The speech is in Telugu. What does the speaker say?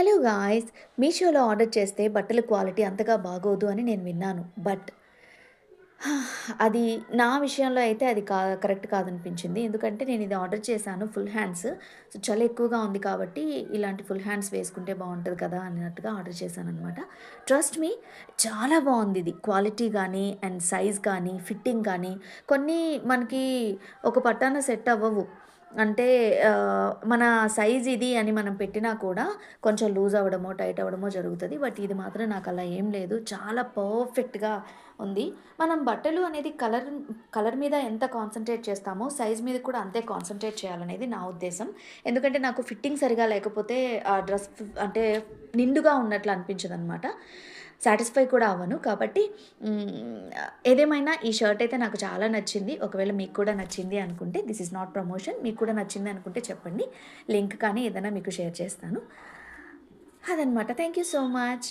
Hello guys! మీషోలో ఆర్డర్ చేస్తే బట్టల క్వాలిటీ అంతగా బాగోదు అని నేను విన్నాను. బట్ అది నా విషయంలో అయితే అది కరెక్ట్ కాదనిపించింది. ఎందుకంటే నేను ఇది ఆర్డర్ చేశాను ఫుల్ హ్యాండ్స్. సో, చలి ఎక్కువగా ఉంది కాబట్టి ఇలాంటి ఫుల్ హ్యాండ్స్ వేసుకుంటే బావుంటది కదా! అన్నట్టుగా ఆర్డర్ చేశాననమాట. ట్రస్ట్ మీ, చాలా బావుందిది. క్వాలిటీ గానీ అండ్ సైజ్ కానీ, ఫిట్టింగ్ కానీ కొన్ని మనకి ఒక పట్టాన సెట్ అవ్వవు. అంటే మన సైజ్ ఇది అని మనం పెట్టినా కూడా కొంచెం లూజ్ అవ్వడమో, టైట్ అవ్వడమో జరుగుతది. బట్ ఇది మాత్రం నాకలా ఏం లేదు. చాలా పర్ఫెక్ట్‌గా ఉంది. మనం బట్టలు అనేది కలర్ మీద ఎంత కాన్సంట్రేట్ చేస్తామో, సైజ్ మీద కూడా అంతే కాన్సంట్రేట్ చేయాలనేది నా ఉద్దేశం. ఎందుకంటే నాకు ఫిట్టింగ్ సరిగా లేకపోతే ఆ డ్రెస్ అంటే నిండుగా ఉన్నట్లు అనిపించదనమాట. సాటిస్ఫై కూడా అవ్వను. కాబట్టి ఏదేమైనా ఈ షర్ట్ అయితే నాకు చాలా నచ్చింది. ఒకవేళ మీకు కూడా నచ్చింది అనుకుంటే, దిస్ ఈస్ నాట్ ప్రమోషన్. మీకు కూడా నచ్చింది అనుకుంటే చెప్పండి. లింక్ కానీ ఏదైనా మీకు షేర్ చేస్తాను. అదనమాట. Thank you so much.